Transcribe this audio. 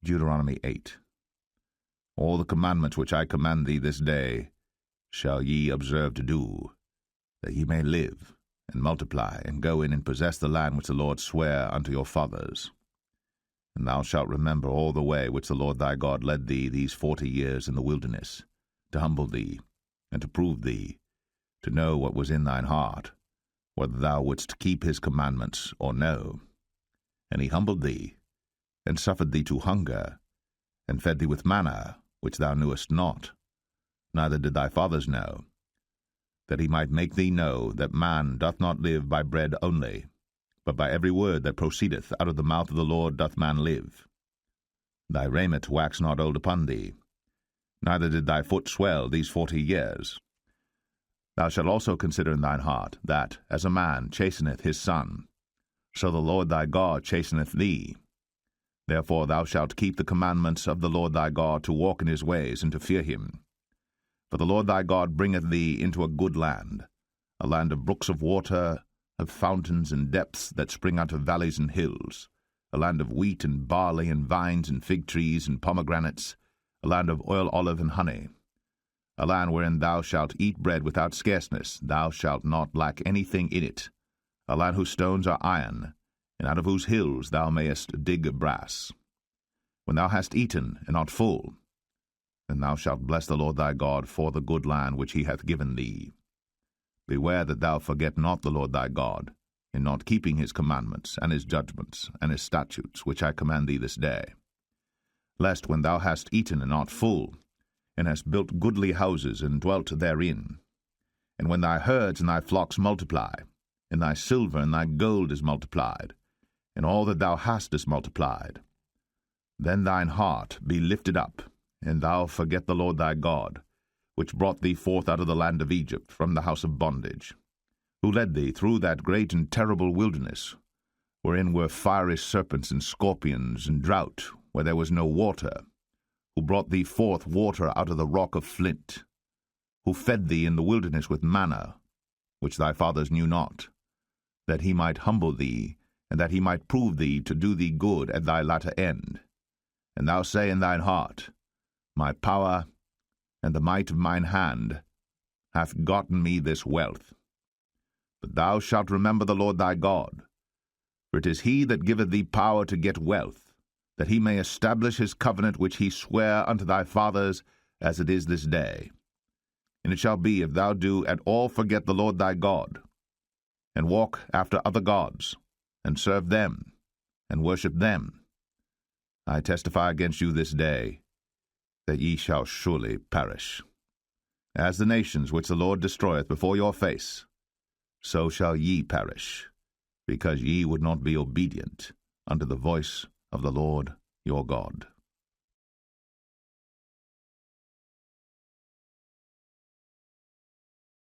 Deuteronomy 8. All the commandments which I command thee this day shall ye observe to do, that ye may live, and multiply, and go in and possess the land which the Lord sware unto your fathers. And thou shalt remember all the way which the Lord thy God led thee these 40 years in the wilderness, to humble thee, and to prove thee, to know what was in thine heart, whether thou wouldst keep his commandments or no. And he humbled thee, and suffered thee to hunger, and fed thee with manna, which thou knewest not, neither did thy fathers know, that he might make thee know that man doth not live by bread only, but by every word that proceedeth out of the mouth of the Lord doth man live. Thy raiment waxed not old upon thee, neither did thy foot swell these 40 years. Thou shalt also consider in thine heart, that, as a man chasteneth his son, so the Lord thy God chasteneth thee. Therefore thou shalt keep the commandments of the Lord thy God, to walk in his ways, and to fear him. For the Lord thy God bringeth thee into a good land, a land of brooks of water, of fountains and depths that spring out of valleys and hills, a land of wheat and barley and vines and fig trees and pomegranates, a land of oil, olive, and honey, a land wherein thou shalt eat bread without scarceness, thou shalt not lack anything in it, a land whose stones are iron, and out of whose hills thou mayest dig brass. When thou hast eaten and art full, then thou shalt bless the Lord thy God for the good land which he hath given thee. Beware that thou forget not the Lord thy God, in not keeping his commandments, and his judgments, and his statutes, which I command thee this day. Lest when thou hast eaten and art full, and hast built goodly houses, and dwelt therein, and when thy herds and thy flocks multiply, and thy silver and thy gold is multiplied, and all that thou hast is multiplied, then thine heart be lifted up, and thou forget the Lord thy God, which brought thee forth out of the land of Egypt from the house of bondage, who led thee through that great and terrible wilderness, wherein were fiery serpents and scorpions, and drought, where there was no water, who brought thee forth water out of the rock of flint, who fed thee in the wilderness with manna, which thy fathers knew not, that he might humble thee, and that he might prove thee to do thee good at thy latter end. And thou say in thine heart, My power and the might of mine hand hath gotten me this wealth. But thou shalt remember the Lord thy God, for it is he that giveth thee power to get wealth, that he may establish his covenant which he sware unto thy fathers, as it is this day. And it shall be, if thou do at all forget the Lord thy God, and walk after other gods, and serve them, and worship them, I testify against you this day, that ye shall surely perish. As the nations which the Lord destroyeth before your face, so shall ye perish, because ye would not be obedient unto the voice of the Lord your God.